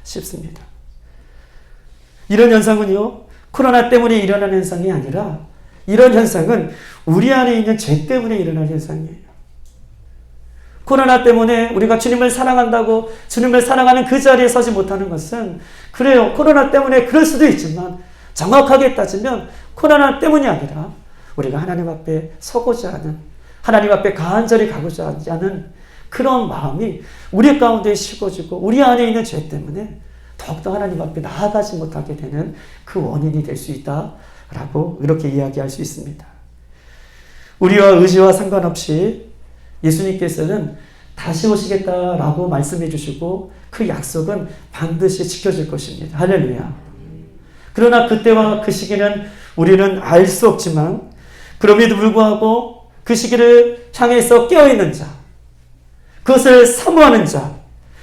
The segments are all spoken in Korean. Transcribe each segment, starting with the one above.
싶습니다. 이런 현상은요, 코로나 때문에 일어나는 현상이 아니라 이런 현상은 우리 안에 있는 죄 때문에 일어나는 현상이에요. 코로나 때문에 우리가 주님을 사랑한다고 주님을 사랑하는 그 자리에 서지 못하는 것은, 그래요, 코로나 때문에 그럴 수도 있지만 정확하게 따지면 코로나 때문이 아니라 우리가 하나님 앞에 서고자 하는, 하나님 앞에 간절히 가고자 하지 않은 그런 마음이 우리 가운데 식어지고 우리 안에 있는 죄 때문에 더욱더 하나님 앞에 나아가지 못하게 되는 그 원인이 될 수 있다라고 이렇게 이야기할 수 있습니다. 우리와 의지와 상관없이 예수님께서는 다시 오시겠다라고 말씀해 주시고 그 약속은 반드시 지켜질 것입니다. 할렐루야. 그러나 그때와 그 시기는 우리는 알 수 없지만, 그럼에도 불구하고 그 시기를 향해서 깨어있는 자, 그것을 사모하는 자,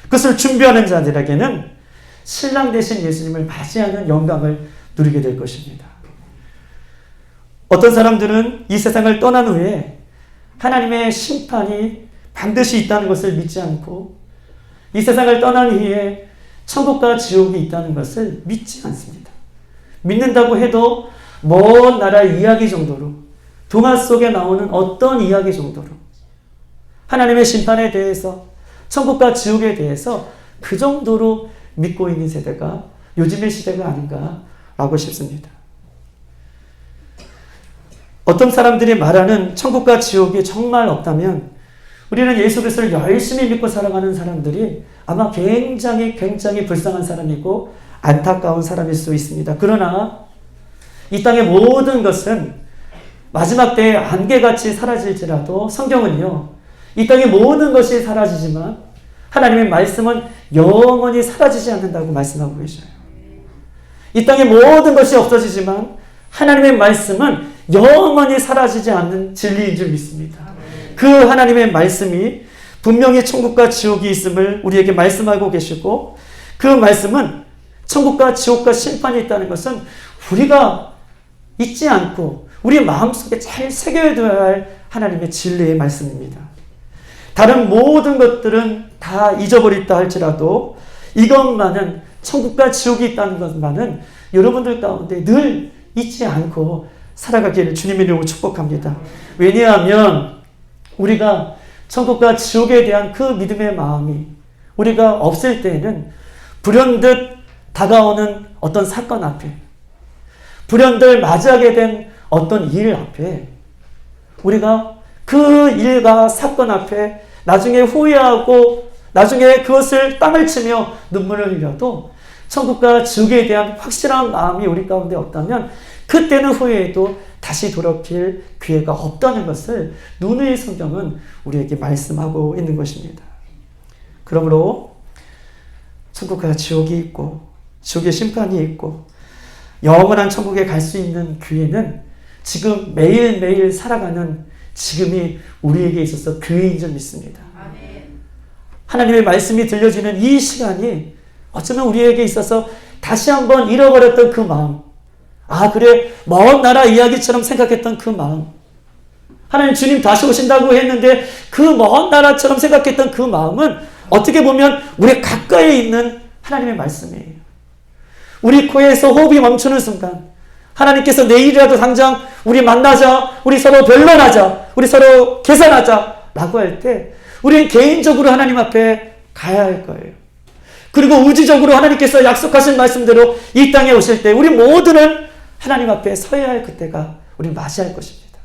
그것을 준비하는 자들에게는 신랑 되신 예수님을 맞이하는 영광을 누리게 될 것입니다. 어떤 사람들은 이 세상을 떠난 후에 하나님의 심판이 반드시 있다는 것을 믿지 않고, 이 세상을 떠난 후에 천국과 지옥이 있다는 것을 믿지 않습니다. 믿는다고 해도 먼 나라 이야기 정도로, 동화 속에 나오는 어떤 이야기 정도로 하나님의 심판에 대해서, 천국과 지옥에 대해서 그 정도로 믿고 있는 세대가 요즘의 시대가 아닌가라고 싶습니다. 어떤 사람들이 말하는 천국과 지옥이 정말 없다면 우리는 예수 그리스도를 열심히 믿고 살아가는 사람들이 아마 굉장히 불쌍한 사람이고 안타까운 사람일 수 있습니다. 그러나 이 땅의 모든 것은 마지막 때에 안개같이 사라질지라도 성경은요, 이 땅의 모든 것이 사라지지만 하나님의 말씀은 영원히 사라지지 않는다고 말씀하고 계셔요. 이 땅의 모든 것이 없어지지만 하나님의 말씀은 영원히 사라지지 않는 진리인 줄 믿습니다. 그 하나님의 말씀이 분명히 천국과 지옥이 있음을 우리에게 말씀하고 계시고, 그 말씀은 천국과 지옥과 심판이 있다는 것은 우리가 잊지 않고 우리 마음속에 잘 새겨둬야 할 하나님의 진리의 말씀입니다. 다른 모든 것들은 다 잊어버렸다 할지라도 이것만은, 천국과 지옥이 있다는 것만은 여러분들 가운데 늘 잊지 않고 살아가기를 주님의 이름으로 축복합니다. 왜냐하면 우리가 천국과 지옥에 대한 그 믿음의 마음이 우리가 없을 때에는 불현듯 다가오는 어떤 사건 앞에, 불현듯 맞이하게 된 어떤 일 앞에, 우리가 그 일과 사건 앞에 나중에 후회하고 나중에 그것을 땅을 치며 눈물을 흘려도 천국과 지옥에 대한 확실한 마음이 우리 가운데 없다면 그때는 후회해도 다시 돌아올 기회가 없다는 것을 누누이 성경은 우리에게 말씀하고 있는 것입니다. 그러므로 천국과 지옥이 있고 지옥의 심판이 있고 영원한 천국에 갈 수 있는 기회는 지금 매일매일 살아가는 지금이 우리에게 있어서 기회인 줄 믿습니다. 하나님의 말씀이 들려지는 이 시간이 어쩌면 우리에게 있어서 다시 한번 잃어버렸던 그 마음, 그래, 먼 나라 이야기처럼 생각했던 그 마음, 하나님 주님 다시 오신다고 했는데 그 먼 나라처럼 생각했던 그 마음은 어떻게 보면 우리 가까이에 있는 하나님의 말씀이에요. 우리 코에서 호흡이 멈추는 순간 하나님께서 내일이라도 당장 우리 만나자, 우리 서로 변론하자, 우리 서로 계산하자 라고 할 때 우리는 개인적으로 하나님 앞에 가야 할 거예요. 그리고 우주적으로 하나님께서 약속하신 말씀대로 이 땅에 오실 때 우리 모두는 하나님 앞에 서야 할 그때가 우리 맞이할 것입니다.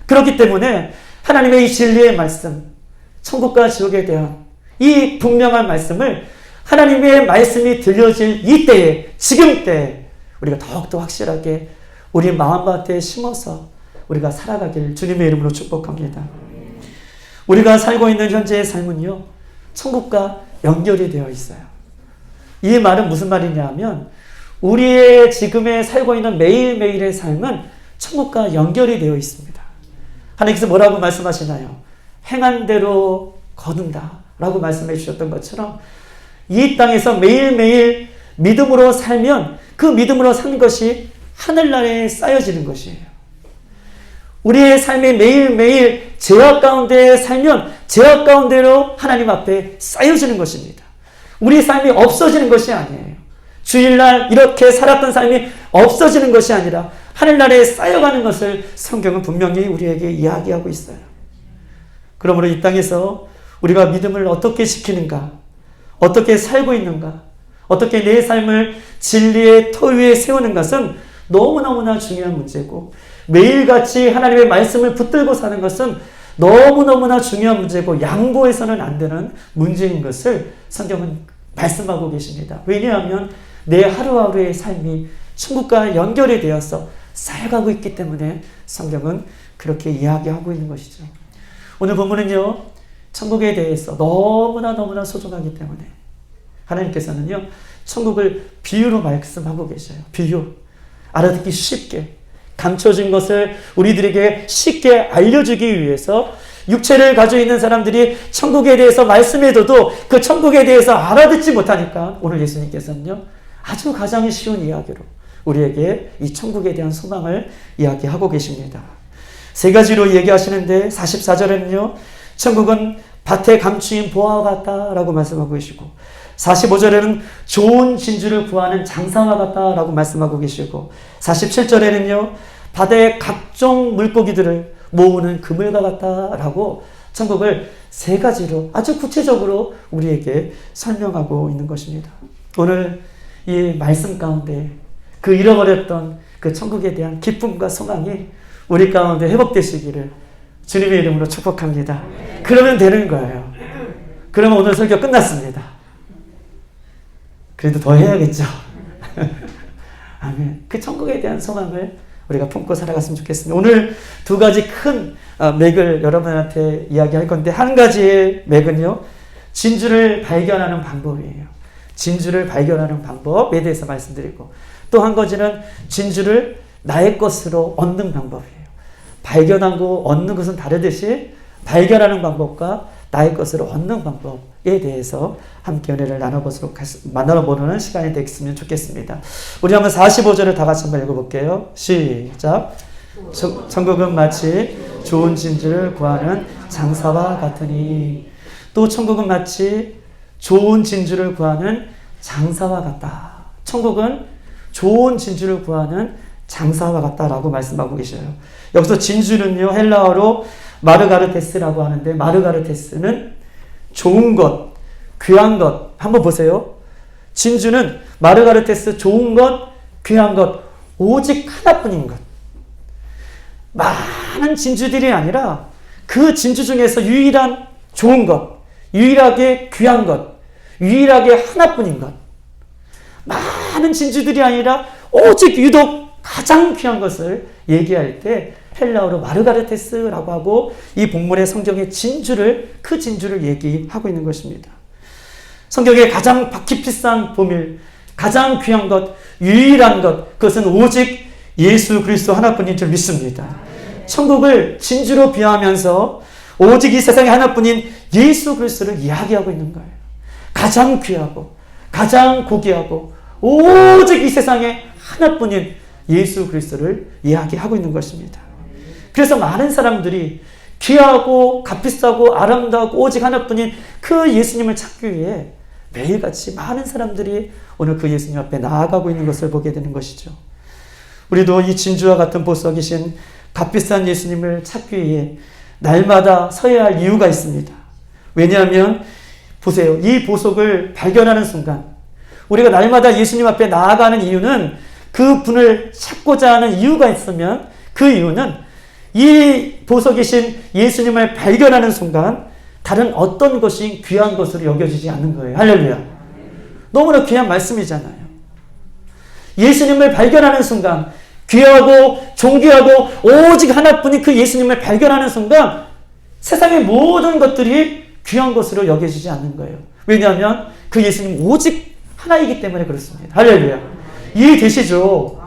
그렇기 때문에 하나님의 이 진리의 말씀, 천국과 지옥에 대한 이 분명한 말씀을 하나님의 말씀이 들려질 이때에, 지금 때에 우리가 더욱더 확실하게 우리 마음밭에 심어서 우리가 살아가길 주님의 이름으로 축복합니다. 우리가 살고 있는 현재의 삶은요, 천국과 연결이 되어 있어요. 이 말은 무슨 말이냐 하면 우리의 지금에 살고 있는 매일매일의 삶은 천국과 연결이 되어 있습니다. 하나님께서 뭐라고 말씀하시나요? 행한 대로 거둔다 라고 말씀해 주셨던 것처럼 이 땅에서 매일매일 믿음으로 살면 그 믿음으로 사는 것이 하늘나라에 쌓여지는 것이에요. 우리의 삶이 매일매일 죄악 가운데 살면 죄악 가운데로 하나님 앞에 쌓여지는 것입니다. 우리 삶이 없어지는 것이 아니에요. 주일날 이렇게 살았던 삶이 없어지는 것이 아니라 하늘나라에 쌓여가는 것을 성경은 분명히 우리에게 이야기하고 있어요. 그러므로 이 땅에서 우리가 믿음을 어떻게 지키는가, 어떻게 살고 있는가, 어떻게 내 삶을 진리의 터 위에 세우는 것은 너무너무나 중요한 문제고, 매일같이 하나님의 말씀을 붙들고 사는 것은 너무너무나 중요한 문제고, 양보해서는 안 되는 문제인 것을 성경은 말씀하고 계십니다. 왜냐하면 내 하루하루의 삶이 천국과 연결이 되어서 살아가고 있기 때문에 성경은 그렇게 이야기하고 있는 것이죠. 오늘 본문은요, 천국에 대해서 너무나 소중하기 때문에 하나님께서는요, 천국을 비유로 말씀하고 계셔요. 비유. 알아듣기 쉽게, 감춰진 것을 우리들에게 쉽게 알려주기 위해서 육체를 가지고 있는 사람들이 천국에 대해서 말씀해줘도 그 천국에 대해서 알아듣지 못하니까 오늘 예수님께서는요, 아주 가장 쉬운 이야기로 우리에게 이 천국에 대한 소망을 이야기하고 계십니다. 세 가지로 얘기하시는데 44절에는요, 천국은 밭에 감추인 보화와 같다라고 말씀하고 계시고, 45절에는 좋은 진주를 구하는 장사와 같다라고 말씀하고 계시고, 47절에는요, 바다의 각종 물고기들을 모으는 그물과 같다라고 천국을 세 가지로 아주 구체적으로 우리에게 설명하고 있는 것입니다. 오늘 이 말씀 가운데 그 잃어버렸던 그 천국에 대한 기쁨과 소망이 우리 가운데 회복되시기를 주님의 이름으로 축복합니다. 그러면 되는 거예요. 그러면 오늘 설교 끝났습니다. 그래도 더 해야겠죠. 아멘. 그 천국에 대한 소망을 우리가 품고 살아갔으면 좋겠습니다. 오늘 두 가지 큰 맥을 여러분한테 이야기할 건데, 한 가지의 맥은요, 진주를 발견하는 방법이에요. 진주를 발견하는 방법에 대해서 말씀드리고, 또 한 가지는 진주를 나의 것으로 얻는 방법이에요. 발견하고 얻는 것은 다르듯이 발견하는 방법과 나의 것으로 얻는 방법에 대해서 함께 은혜를 나눠보는 시간이 되었으면 좋겠습니다. 우리 한번 45절을 다 같이 한번 읽어볼게요. 시작. 천국은 마치 좋은 진주를 구하는 장사와 같으니, 또 천국은 마치 좋은 진주를 구하는 장사와 같다. 천국은 좋은 진주를 구하는 장사와 같다라고 말씀하고 계셔요. 여기서 진주는요, 헬라어로 마르가르테스라고 하는데, 마르가르테스는 좋은 것, 귀한 것. 한번 보세요. 진주는 마르가르테스, 좋은 것, 귀한 것, 오직 하나뿐인 것. 많은 진주들이 아니라 그 진주 중에서 유일한 좋은 것, 유일하게 귀한 것, 유일하게 하나뿐인 것. 많은 진주들이 아니라 오직 유독 가장 귀한 것을 얘기할 때 헬라어로 마르가르테스라고 하고, 이 본문의 성경의 진주를, 그 진주를 얘기하고 있는 것입니다. 성경의 가장 값비싼 보물, 가장 귀한 것, 유일한 것, 그것은 오직 예수 그리스도 하나뿐인 줄 믿습니다. 천국을 진주로 비하하면서 오직 이 세상에 하나뿐인 예수 그리스도를 이야기하고 있는 거예요. 가장 귀하고 가장 고귀하고 오직 이 세상에 하나뿐인 예수 그리스도를 이야기하고 있는 것입니다. 그래서 많은 사람들이 귀하고 값비싸고 아름다우고 오직 하나뿐인 그 예수님을 찾기 위해 매일같이 많은 사람들이 오늘 그 예수님 앞에 나아가고 있는 것을 보게 되는 것이죠. 우리도 이 진주와 같은 보석이신 값비싼 예수님을 찾기 위해 날마다 서야 할 이유가 있습니다. 왜냐하면 보세요. 이 보석을 발견하는 순간, 우리가 날마다 예수님 앞에 나아가는 이유는 그 분을 찾고자 하는 이유가 있으면, 그 이유는 이 보석이신 예수님을 발견하는 순간 다른 어떤 것이 귀한 것으로 여겨지지 않는 거예요. 할렐루야. 너무나 귀한 말씀이잖아요. 예수님을 발견하는 순간, 귀하고 존귀하고 오직 하나뿐인 그 예수님을 발견하는 순간 세상의 모든 것들이 귀한 것으로 여겨지지 않는 거예요. 왜냐하면 그 예수님 오직 하나이기 때문에 그렇습니다. 할렐루야. 이해되시죠?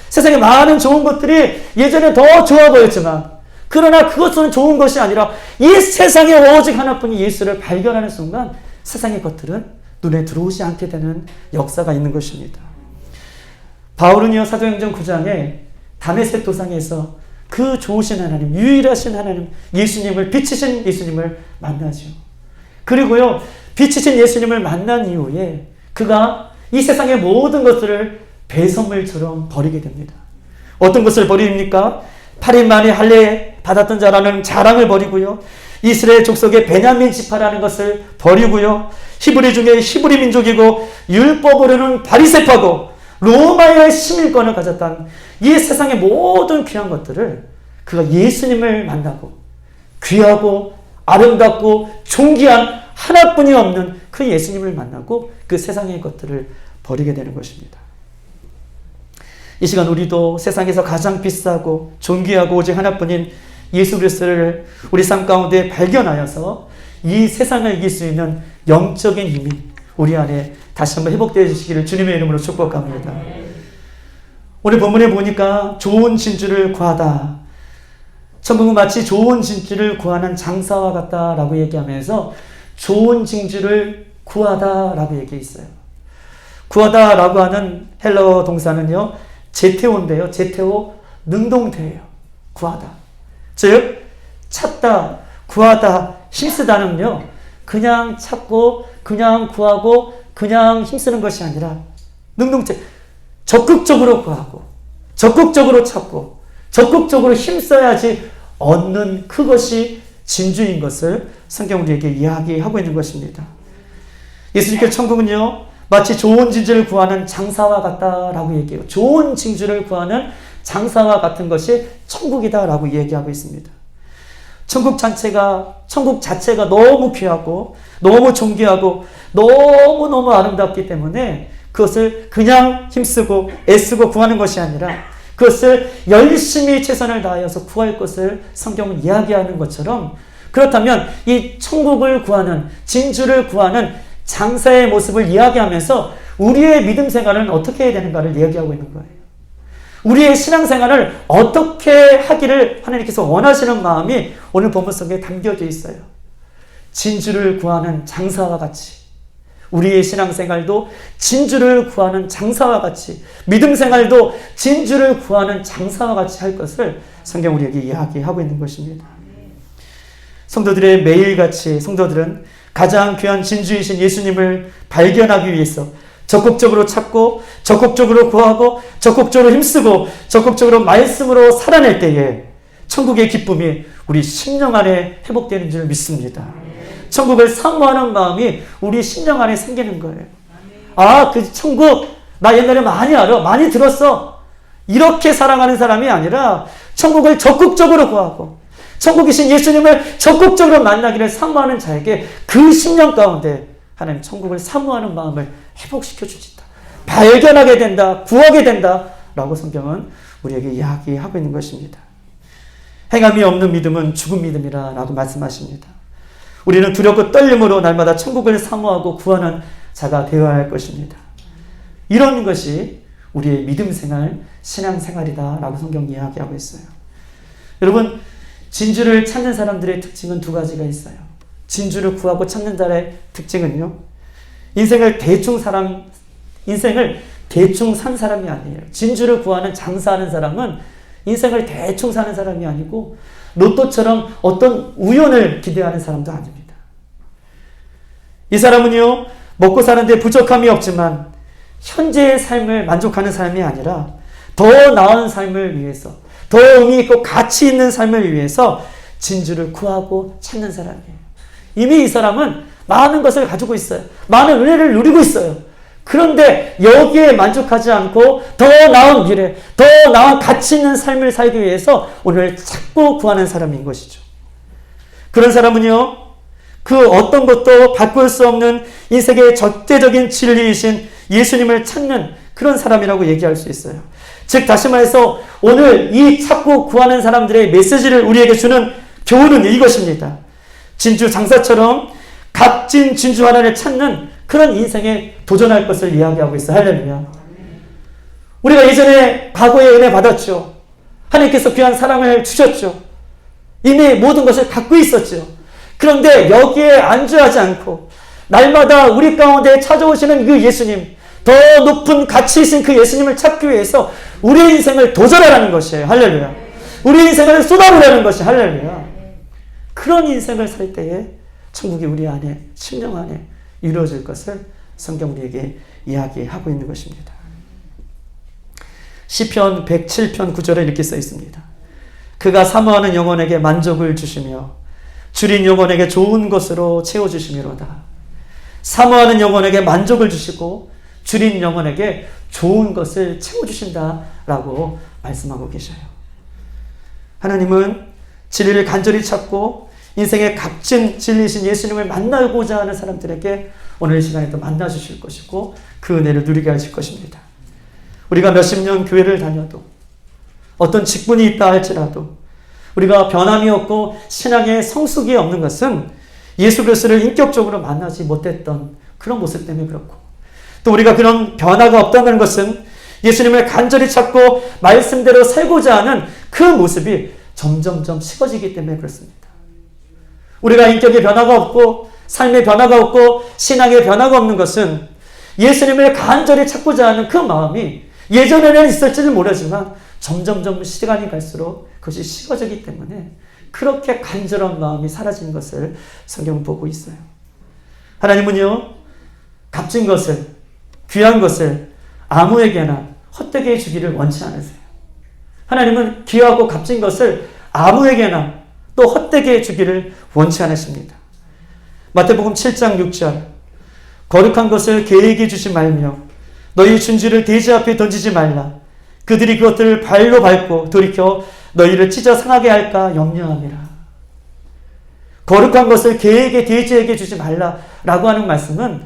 세상에 많은 좋은 것들이 예전에 더 좋아 보였지만, 그러나 그것은 좋은 것이 아니라 이 세상에 오직 하나뿐인 예수를 발견하는 순간 세상의 것들은 눈에 들어오지 않게 되는 역사가 있는 것입니다. 바울은요, 사도행전 9장에 다메섹 도상에서 그 좋으신 하나님, 유일하신 하나님, 예수님을, 빛이신 예수님을 만나죠. 그리고요, 빛이신 예수님을 만난 이후에 그가 이 세상의 모든 것들을 배설물처럼 버리게 됩니다. 어떤 것을 버립니까? 8인 만에 할례 받았던 자라는 자랑을 버리고요. 이스라엘 족속의 베냐민 지파라는 것을 버리고요. 히브리 중에 히브리 민족이고 율법으로는 바리새파고 로마의 시민권을 가졌던 이 세상의 모든 귀한 것들을 그가 예수님을 만나고 귀하고 아름답고 존귀한 하나뿐이 없는 그 예수님을 만나고 그 세상의 것들을 버리게 되는 것입니다. 이 시간 우리도 세상에서 가장 비싸고 존귀하고 오직 하나뿐인 예수 그리스도를 우리 삶 가운데 발견하여서 이 세상을 이길 수 있는 영적인 힘이 우리 안에 다시 한번 회복되어 주시기를 주님의 이름으로 축복합니다. 오늘 본문에 보니까 좋은 진주를 구하다. 천국은 마치 좋은 진주를 구하는 장사와 같다라고 얘기하면서 좋은 진주를 구하다라고 얘기했어요. 구하다라고 하는 헬러 동사는요, 제테오인데요. 제테오 능동태예요. 구하다. 즉 찾다, 구하다, 힘쓰다는요, 그냥 찾고 그냥 구하고 그냥 힘쓰는 것이 아니라 능동태, 적극적으로 구하고 적극적으로 찾고 적극적으로 힘써야지 얻는 그것이 진주인 것을 성경 우리에게 이야기하고 있는 것입니다. 예수님께서 천국은요, 마치 좋은 진주를 구하는 장사와 같다라고 얘기해요. 좋은 진주를 구하는 장사와 같은 것이 천국이다라고 얘기하고 있습니다. 천국 자체가 너무 귀하고 너무 존귀하고 너무너무 아름답기 때문에 그것을 그냥 힘쓰고 애쓰고 구하는 것이 아니라 그것을 열심히 최선을 다하여서 구할 것을 성경은 이야기하는 것처럼, 그렇다면 이 천국을 구하는, 진주를 구하는 장사의 모습을 이야기하면서 우리의 믿음 생활은 어떻게 해야 되는가를 이야기하고 있는 거예요. 우리의 신앙생활을 어떻게 하기를 하나님께서 원하시는 마음이 오늘 본문 속에 담겨져 있어요. 진주를 구하는 장사와 같이 우리의 신앙생활도 진주를 구하는 장사와 같이, 믿음 생활도 진주를 구하는 장사와 같이 할 것을 성경 우리에게 이야기하고 있는 것입니다. 성도들의 매일같이 성도들은 가장 귀한 진주이신 예수님을 발견하기 위해서 적극적으로 찾고 적극적으로 구하고 적극적으로 힘쓰고 적극적으로 말씀으로 살아낼 때에 천국의 기쁨이 우리 심령 안에 회복되는 줄 믿습니다. 천국을 사모하는 마음이 우리 심령 안에 생기는 거예요. 아, 그 천국 나 옛날에 많이 알아, 많이 들었어, 이렇게 사랑하는 사람이 아니라 천국을 적극적으로 구하고 천국이신 예수님을 적극적으로 만나기를 사모하는 자에게 그 심령 가운데 하나님 천국을 사모하는 마음을 회복시켜 주신다, 발견하게 된다, 구하게 된다 라고 성경은 우리에게 이야기하고 있는 것입니다. 행함이 없는 믿음은 죽은 믿음이라 라고 말씀하십니다. 우리는 두렵고 떨림으로 날마다 천국을 사모하고 구하는 자가 되어야 할 것입니다. 이런 것이 우리의 믿음 생활, 신앙 생활이다 라고 성경이 이야기하고 있어요. 여러분, 진주를 찾는 사람들의 특징은 두 가지가 있어요. 진주를 구하고 찾는 자의 특징은요, 인생을 대충 산 사람이 아니에요. 진주를 구하는 장사하는 사람은 인생을 대충 사는 사람이 아니고 로또처럼 어떤 우연을 기대하는 사람도 아닙니다. 이 사람은요, 먹고 사는데 부족함이 없지만 현재의 삶을 만족하는 삶이 아니라 더 나은 삶을 위해서, 더 의미 있고 가치 있는 삶을 위해서 진주를 구하고 찾는 사람이에요. 이미 이 사람은 많은 것을 가지고 있어요. 많은 은혜를 누리고 있어요. 그런데 여기에 만족하지 않고 더 나은 미래, 더 나은 가치 있는 삶을 살기 위해서 오늘 찾고 구하는 사람인 것이죠. 그런 사람은요, 그 어떤 것도 바꿀 수 없는 인생의 절대적인 진리이신 예수님을 찾는 그런 사람이라고 얘기할 수 있어요. 즉 다시 말해서 오늘 이 찾고 구하는 사람들의 메시지를 우리에게 주는 교훈은 이것입니다. 진주 장사처럼 값진 진주 하나를 찾는 그런 인생에 도전할 것을 이야기하고 있어요. 할렐루야. 우리가 예전에 과거에 은혜 받았죠. 하나님께서 귀한 사랑을 주셨죠. 이미 모든 것을 갖고 있었죠. 그런데 여기에 안주하지 않고 날마다 우리 가운데 찾아오시는 그 예수님, 더 높은 가치 있는 그 예수님을 찾기 위해서 우리의 인생을 도전하라는 것이에요. 할렐루야. 우리 인생을 쏟아부으라는 것이 할렐루야. 그런 인생을 살 때에 천국이 우리 안에, 심령 안에 이루어질 것을 성경 우리에게 이야기하고 있는 것입니다. 시편 107편 9절에 이렇게 써 있습니다. 그가 사모하는 영혼에게 만족을 주시며 줄인 영혼에게 좋은 것으로 채워주시미로다. 사모하는 영혼에게 만족을 주시고 줄인 영혼에게 좋은 것을 채워주신다라고 말씀하고 계셔요. 하나님은 진리를 간절히 찾고 인생의 값진 진리이신 예수님을 만나고자 하는 사람들에게 오늘 이 시간에도 만나주실 것이고 그 은혜를 누리게 하실 것입니다. 우리가 몇십 년 교회를 다녀도 어떤 직분이 있다 할지라도 우리가 변함이 없고 신앙의 성숙이 없는 것은 예수 그리스도를 인격적으로 만나지 못했던 그런 모습 때문에 그렇고, 또 우리가 그런 변화가 없다는 것은 예수님을 간절히 찾고 말씀대로 살고자 하는 그 모습이 점점점 식어지기 때문에 그렇습니다. 우리가 인격의 변화가 없고 삶의 변화가 없고 신앙의 변화가 없는 것은 예수님을 간절히 찾고자 하는 그 마음이 예전에는 있을지는 모르지만 점점점 시간이 갈수록 그것이 식어지기 때문에 그렇게 간절한 마음이 사라지는 것을 성경은 보고 있어요. 하나님은요, 값진 것을, 귀한 것을 아무에게나 헛되게 주기를 원치 않으세요. 하나님은 귀하고 값진 것을 아무에게나 또 헛되게 주기를 원치 않으십니다. 마태복음 7장 6절, 거룩한 것을 개에게 주지 말며 너희 준지를 돼지 앞에 던지지 말라. 그들이 그것들을 발로 밟고 돌이켜 너희를 찢어 상하게 할까 염려함이라. 거룩한 것을 개에게 돼지에게 주지 말라라고 하는 말씀은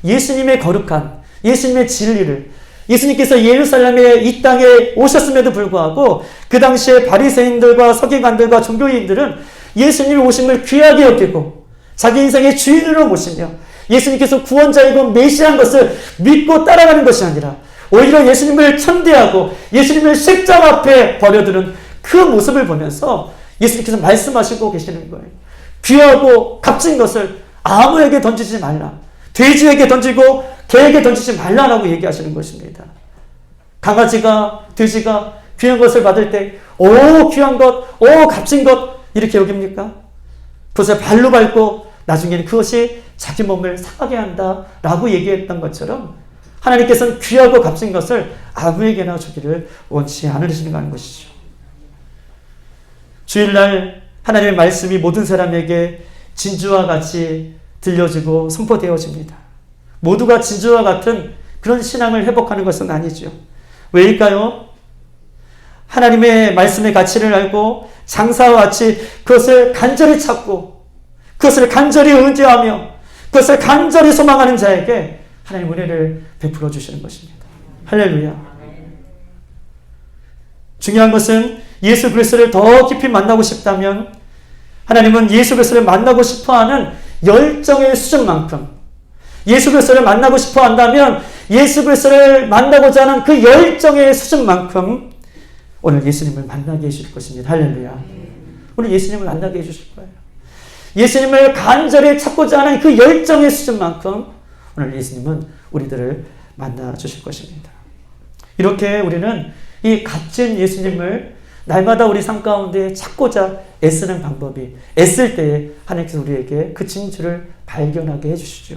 예수님의 거룩한, 예수님의 진리를, 예수님께서 예루살렘에 이 땅에 오셨음에도 불구하고 그 당시에 바리새인들과 서기관들과 종교인들은 예수님의 오심을 귀하게 여기고 자기 인생의 주인으로 모시며 예수님께서 구원자이고 메시아인 것을 믿고 따라가는 것이 아니라 오히려 예수님을 천대하고 예수님을 십자가 앞에 버려두는 그 모습을 보면서 예수님께서 말씀하시고 계시는 거예요. 귀하고 값진 것을 아무에게 던지지 말라. 돼지에게 던지고 개에게 던지지 말라라고 얘기하시는 것입니다. 강아지가, 돼지가 귀한 것을 받을 때 오 귀한 것, 오 값진 것 이렇게 여깁니까? 그것을 발로 밟고 나중에는 그것이 자기 몸을 상하게 한다라고 얘기했던 것처럼 하나님께서는 귀하고 값진 것을 아무에게나 주기를 원치 않으시는 것이죠. 주일날 하나님의 말씀이 모든 사람에게 진주와 같이 들려지고 선포되어집니다. 모두가 진주와 같은 그런 신앙을 회복하는 것은 아니죠. 왜일까요? 하나님의 말씀의 가치를 알고 장사와 같이 그것을 간절히 찾고 그것을 간절히 의지하며 그것을 간절히 소망하는 자에게 하나님 은혜를 베풀어 주시는 것입니다. 할렐루야. 중요한 것은 예수 그리스도를 더 깊이 만나고 싶다면 하나님은 예수 그리스도를 만나고 싶어하는 열정의 수준만큼, 예수 그리스도를 만나고 싶어 한다면 예수 그리스도를 만나고자 하는 그 열정의 수준만큼 오늘 예수님을 만나게 해주실 것입니다. 할렐루야. 오늘 예수님을 만나게 해주실 거예요. 예수님을 간절히 찾고자 하는 그 열정의 수준만큼 오늘 예수님은 우리들을 만나 주실 것입니다. 이렇게 우리는 이 값진 예수님을 날마다 우리 삶 가운데 찾고자 애쓰는 방법이, 애쓸 때에 하나님께서 우리에게 그 진주를 발견하게 해주시죠.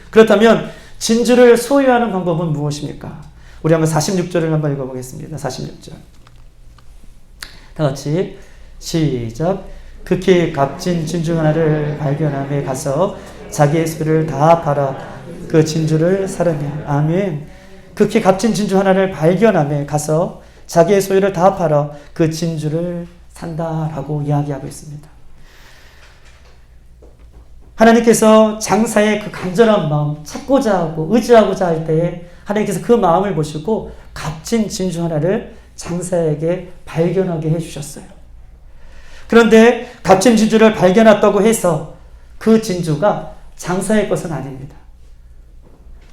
그렇다면 진주를 소유하는 방법은 무엇입니까? 우리 한번 46절을 한번 읽어보겠습니다. 46절. 다 같이 시작. 극히 값진 진주 하나를 발견함에 가서 자기의 소유를 다 팔아 그 진주를 사르며. 아멘. 극히 값진 진주 하나를 발견함에 가서 자기의 소유를 다 팔아 그 진주를 산다라고 이야기하고 있습니다. 하나님께서 장사의 그 간절한 마음, 찾고자 하고 의지하고자 할 때에 하나님께서 그 마음을 보시고 값진 진주 하나를 장사에게 발견하게 해주셨어요. 그런데 값진 진주를 발견했다고 해서 그 진주가 장사의 것은 아닙니다.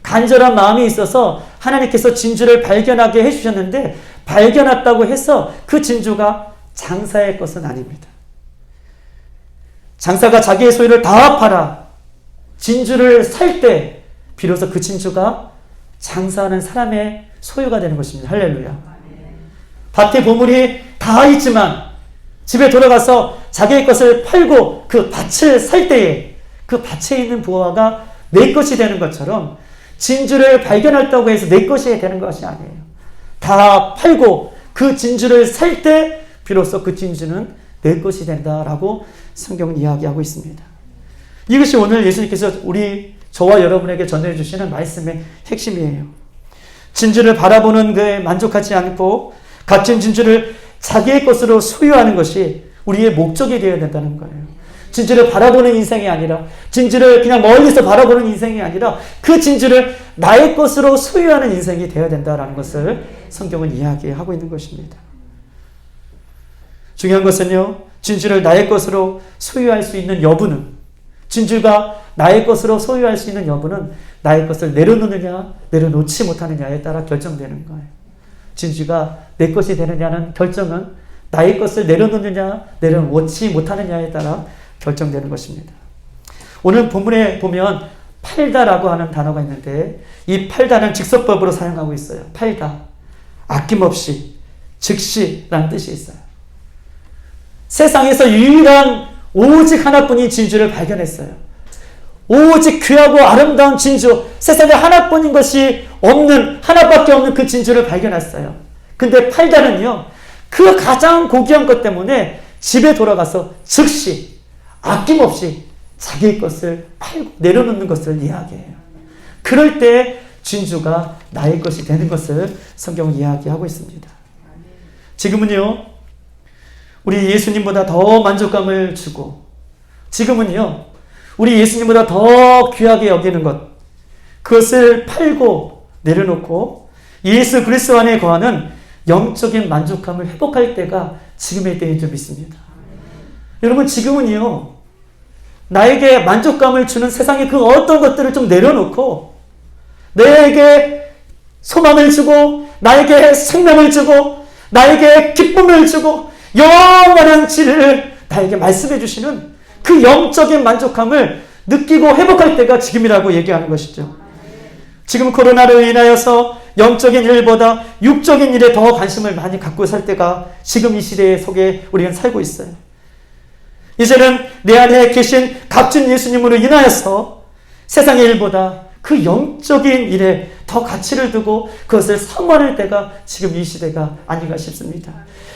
간절한 마음이 있어서 하나님께서 진주를 발견하게 해주셨는데 발견했다고 해서 그 진주가 장사의 것은 아닙니다. 장사가 자기의 소유를 다 팔아 진주를 살 때 비로소 그 진주가 장사하는 사람의 소유가 되는 것입니다. 할렐루야. 밭에 보물이 다 있지만 집에 돌아가서 자기의 것을 팔고 그 밭을 살 때에 그 밭에 있는 부화가 내 것이 되는 것처럼 진주를 발견했다고 해서 내 것이 되는 것이 아니에요. 다 팔고 그 진주를 살 때 비로소 그 진주는 내 것이 된다라고 성경은 이야기하고 있습니다. 이것이 오늘 예수님께서 저와 여러분에게 전해주시는 말씀의 핵심이에요. 진주를 바라보는 것에 만족하지 않고 값진 진주를 자기의 것으로 소유하는 것이 우리의 목적이 되어야 된다는 거예요. 진주를 바라보는 인생이 아니라, 진주를 그냥 멀리서 바라보는 인생이 아니라 그 진주를 나의 것으로 소유하는 인생이 되어야 된다는 것을 성경은 이야기하고 있는 것입니다. 중요한 것은요, 진주를 나의 것으로 소유할 수 있는 여부는, 진주가 나의 것으로 소유할 수 있는 여부는 나의 것을 내려놓느냐 내려놓지 못하느냐에 따라 결정되는 거예요. 진주가 내 것이 되느냐는 결정은 나의 것을 내려놓느냐 내려놓지 못하느냐에 따라 결정되는 것입니다. 오늘 본문에 보면 팔다라고 하는 단어가 있는데, 이 팔다는 직설법으로 사용하고 있어요. 팔다, 아낌없이, 즉시라는 뜻이 있어요. 세상에서 유일한 오직 하나뿐인 진주를 발견했어요. 오직 귀하고 아름다운 진주, 세상에 하나뿐인 것이 없는, 하나밖에 없는 그 진주를 발견했어요. 근데 팔다는요, 그 가장 고귀한 것 때문에 집에 돌아가서 즉시 아낌없이 자기의 것을 팔고 내려놓는 것을 이야기해요. 그럴 때 진주가 나의 것이 되는 것을 성경은 이야기하고 있습니다. 지금은요, 우리 예수님보다 더 만족감을 주고, 지금은요, 우리 예수님보다 더 귀하게 여기는 것, 그것을 팔고 내려놓고 예수 그리스도 안에 거하는 영적인 만족감을 회복할 때가 지금의 때인 줄 믿습니다. 여러분, 지금은요, 나에게 만족감을 주는 세상의 그 어떤 것들을 좀 내려놓고 나에게 소망을 주고 나에게 생명을 주고 나에게 기쁨을 주고 영원한 진리를 나에게 말씀해 주시는 그 영적인 만족감을 느끼고 회복할 때가 지금이라고 얘기하는 것이죠. 지금 코로나로 인하여서 영적인 일보다 육적인 일에 더 관심을 많이 갖고 살 때가 지금 이 시대 속에 우리는 살고 있어요. 이제는 내 안에 계신 값진 예수님으로 인하여서 세상의 일보다 그 영적인 일에 더 가치를 두고 그것을 사모할 때가 지금 이 시대가 아닌가 싶습니다.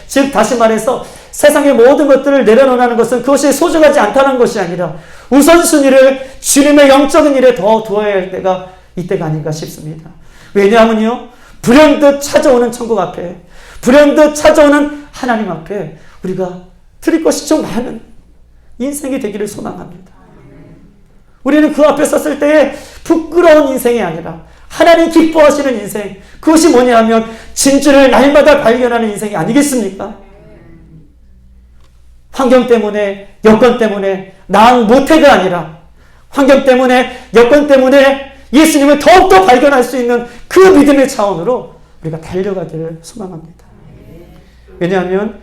즉 다시 말해서 세상의 모든 것들을 내려놓는 것은 그것이 소중하지 않다는 것이 아니라 우선순위를 주님의 영적인 일에 더 두어야 할 때가 이때가 아닌가 싶습니다. 왜냐하면요, 불현듯 찾아오는 천국 앞에, 불현듯 찾아오는 하나님 앞에 우리가 드릴 것이 좀 많은 인생이 되기를 소망합니다. 우리는 그 앞에 섰을 때에 부끄러운 인생이 아니라 하나님 기뻐하시는 인생, 그것이 뭐냐면 진주를 날마다 발견하는 인생이 아니겠습니까? 환경 때문에, 여건 때문에 난 못해가 아니라 환경 때문에, 여건 때문에 예수님을 더욱더 발견할 수 있는 그 믿음의 차원으로 우리가 달려가기를 소망합니다. 왜냐하면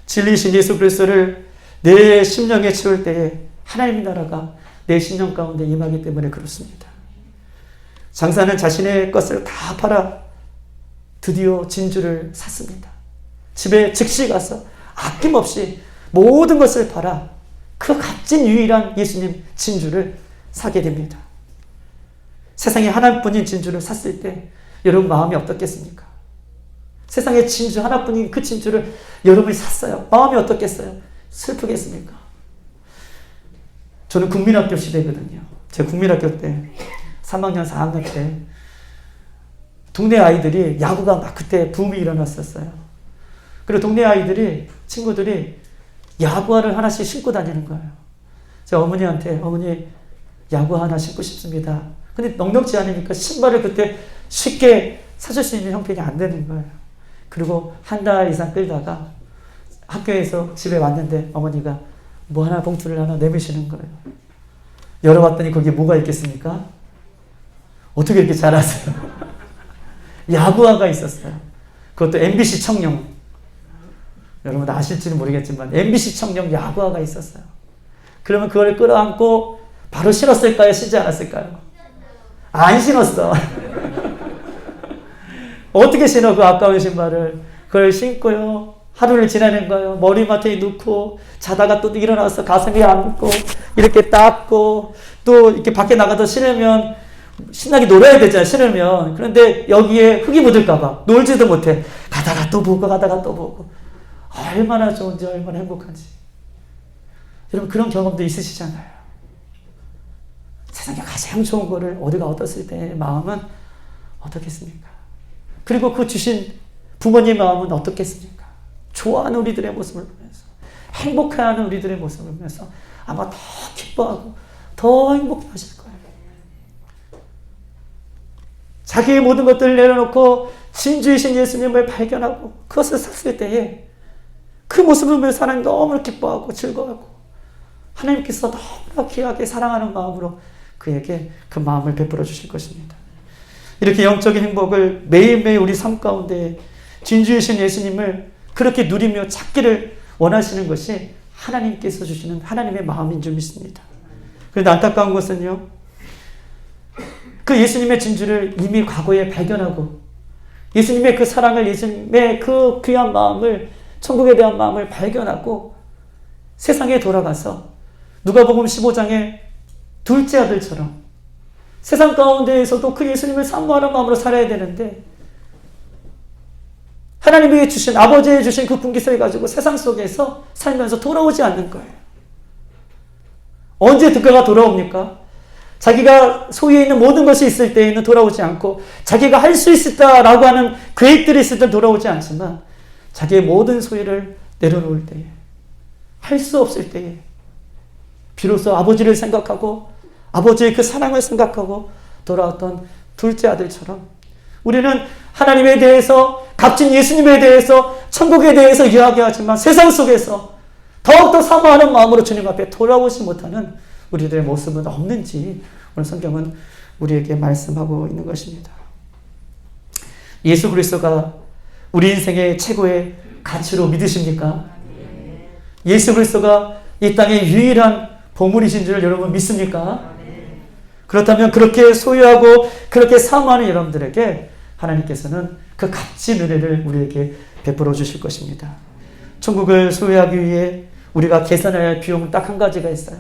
진리이신 예수 그리스도를 내 심령에 채울 때에 하나님의 나라가 내 심령 가운데 임하기 때문에 그렇습니다. 장사는 자신의 것을 다 팔아 드디어 진주를 샀습니다. 집에 즉시 가서 아낌없이 모든 것을 팔아 그 값진 유일한 예수님 진주를 사게 됩니다. 세상에 하나뿐인 진주를 샀을 때 여러분 마음이 어떻겠습니까? 세상에 진주 하나뿐인 그 진주를 여러분이 샀어요. 마음이 어떻겠어요? 슬프겠습니까? 저는 국민학교 시대거든요. 제가 국민학교 때 3학년 4학년 때 동네 아이들이 야구가 막 그때 붐이 일어났었어요. 그리고 동네 아이들이, 친구들이 야구화를 하나씩 신고 다니는 거예요. 제가 어머니한테, 어머니 야구 하나 신고 싶습니다. 근데 넉넉지 않으니까 신발을 그때 쉽게 사줄 수 있는 형편이 안 되는 거예요. 그리고 한 달 이상 끌다가 학교에서 집에 왔는데 어머니가 뭐 하나 봉투를 하나 내미시는 거예요. 열어봤더니 거기에 뭐가 있겠습니까? 어떻게 이렇게 잘 아세요? 야구화가 있었어요. 그것도 MBC 청룡. 여러분 아실지는 모르겠지만 MBC 청룡 야구화가 있었어요. 그러면 그걸 끌어안고 바로 신었을까요? 신지 않았을까요? 안 신었어. 어떻게 신어 그 아까운 신발을. 그걸 신고요. 하루를 지내는 거예요. 머리맡에 놓고 자다가 또 일어나서 가슴에 안고 이렇게 닦고 또 이렇게 밖에 나가서 싫으면 신나게 놀아야 되잖아요. 싫으면. 그런데 여기에 흙이 묻을까봐 놀지도 못해. 가다가 또 보고 가다가 또 보고. 얼마나 좋은지 얼마나 행복한지. 여러분 그런 경험도 있으시잖아요. 세상에 가장 좋은 거를 우리가 얻었을 때의 마음은 어떻겠습니까? 그리고 그 주신 부모님 마음은 어떻겠습니까? 좋아하는 우리들의 모습을 보면서 행복해하는 우리들의 모습을 보면서 아마 더 기뻐하고 더 행복하실 거예요. 자기의 모든 것들을 내려놓고 진주이신 예수님을 발견하고 그것을 샀을 때에 그 모습을 보면서 하나님 너무 기뻐하고 즐거워하고 하나님께서 너무나 귀하게 사랑하는 마음으로 그에게 그 마음을 베풀어 주실 것입니다. 이렇게 영적인 행복을 매일매일 우리 삶 가운데 진주이신 예수님을 그렇게 누리며 찾기를 원하시는 것이 하나님께서 주시는 하나님의 마음인 줄 믿습니다. 그런데 안타까운 것은요, 그 예수님의 진주를 이미 과거에 발견하고 예수님의 그 사랑을, 예수님의 그 귀한 마음을, 천국에 대한 마음을 발견하고 세상에 돌아가서 누가복음 15장의 둘째 아들처럼 세상 가운데에서도 그 예수님을 사모하는 마음으로 살아야 되는데 하나님이 주신, 아버지의 주신 그 분깃을 가지고 세상 속에서 살면서 돌아오지 않는 거예요. 언제 그가 돌아옵니까? 자기가 소유에 있는 모든 것이 있을 때에는 돌아오지 않고 자기가 할 수 있다라고 하는 계획들이 있을 때 돌아오지 않지만 자기의 모든 소유를 내려놓을 때에, 할 수 없을 때에 비로소 아버지를 생각하고 아버지의 그 사랑을 생각하고 돌아왔던 둘째 아들처럼 우리는 하나님에 대해서, 값진 예수님에 대해서, 천국에 대해서 이야기하지만 세상 속에서 더욱더 사모하는 마음으로 주님 앞에 돌아오지 못하는 우리들의 모습은 없는지 오늘 성경은 우리에게 말씀하고 있는 것입니다. 예수 그리스도가 우리 인생의 최고의 가치로 믿으십니까? 예수 그리스도가 이 땅의 유일한 보물이신 줄 여러분 믿습니까? 그렇다면 그렇게 소유하고 그렇게 사모하는 여러분들에게 하나님께서는 그 값진 은혜를 우리에게 베풀어 주실 것입니다. 천국을 소유하기 위해 우리가 계산해야 할 비용은 딱 한 가지가 있어요.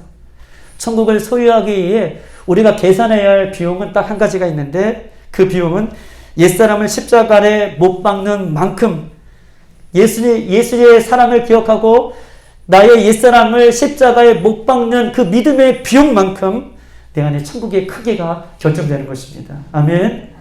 천국을 소유하기 위해 우리가 계산해야 할 비용은 딱 한 가지가 있는데 그 비용은 옛사람을 십자가에 못 박는 만큼 예수의 사랑을 기억하고 나의 옛사람을 십자가에 못 박는 그 믿음의 비용만큼 내 안에 천국의 크기가 결정되는 것입니다. 아멘.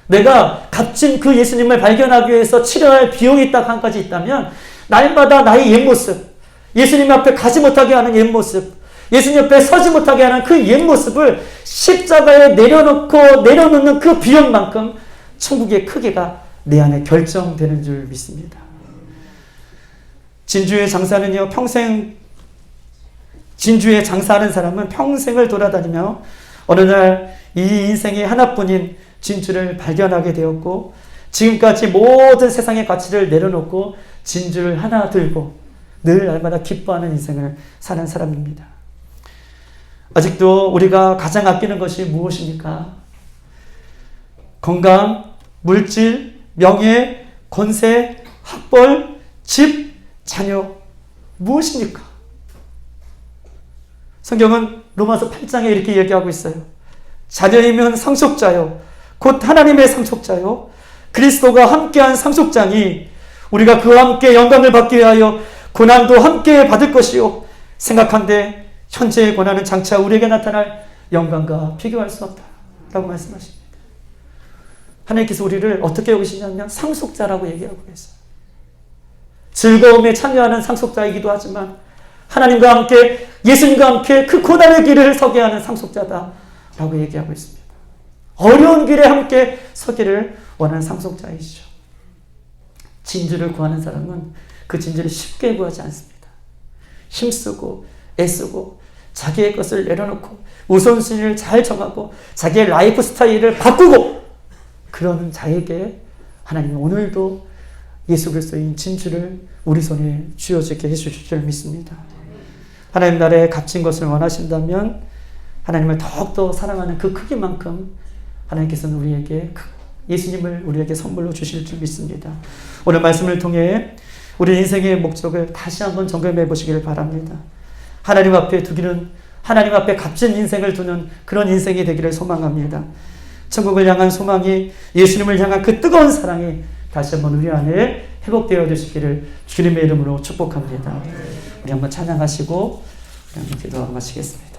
내가 값진 그 예수님을 발견하기 위해서 치러야 할 비용이 딱 한 가지 있다면 날마다 나의 옛모습, 예수님 앞에 가지 못하게 하는 옛모습, 예수님 앞에 서지 못하게 하는 그 옛모습을 십자가에 내려놓는 그 비용만큼 천국의 크기가 내 안에 결정되는 줄 믿습니다. 진주의 장사는요, 진주에 장사하는 사람은 평생을 돌아다니며 어느 날 이 인생의 하나뿐인 진주를 발견하게 되었고 지금까지 모든 세상의 가치를 내려놓고 진주를 하나 들고 늘 날마다 기뻐하는 인생을 사는 사람입니다. 아직도 우리가 가장 아끼는 것이 무엇입니까? 건강, 물질, 명예, 권세, 학벌, 집, 자녀, 무엇입니까? 성경은 로마서 8장에 이렇게 얘기하고 있어요. 자녀이면 상속자요, 곧 하나님의 상속자요, 그리스도가 함께한 상속자니 우리가 그와 함께 영광을 받기 위하여 고난도 함께 받을 것이요, 생각한데 현재의 고난은 장차 우리에게 나타날 영광과 비교할 수 없다 라고 말씀하십니다. 하나님께서 우리를 어떻게 여기시냐면 상속자라고 얘기하고 계세요. 즐거움에 참여하는 상속자이기도 하지만 하나님과 함께, 예수님과 함께 그 고난의 길을 서게 하는 상속자다라고 얘기하고 있습니다. 어려운 길에 함께 서기를 원하는 상속자이시죠. 진주를 구하는 사람은 그 진주를 쉽게 구하지 않습니다. 힘쓰고 애쓰고 자기의 것을 내려놓고 우선순위를 잘 정하고 자기의 라이프 스타일을 바꾸고 그러는 자에게 하나님은 오늘도 예수 그리스도인 진주를 우리 손에 쥐어주게 해주실 줄 믿습니다. 하나님 나라의 값진 것을 원하신다면 하나님을 더욱더 사랑하는 그 크기만큼 하나님께서는 우리에게 예수님을 우리에게 선물로 주실 줄 믿습니다. 오늘 말씀을 통해 우리 인생의 목적을 다시 한번 점검해 보시길 바랍니다. 하나님 앞에 두기는, 하나님 앞에 값진 인생을 두는 그런 인생이 되기를 소망합니다. 천국을 향한 소망이, 예수님을 향한 그 뜨거운 사랑이 다시 한번 우리 안에 회복되어 주시기를 주님의 이름으로 축복합니다. 우리 한번 찬양하시고 우리 한번 기도하시겠습니다.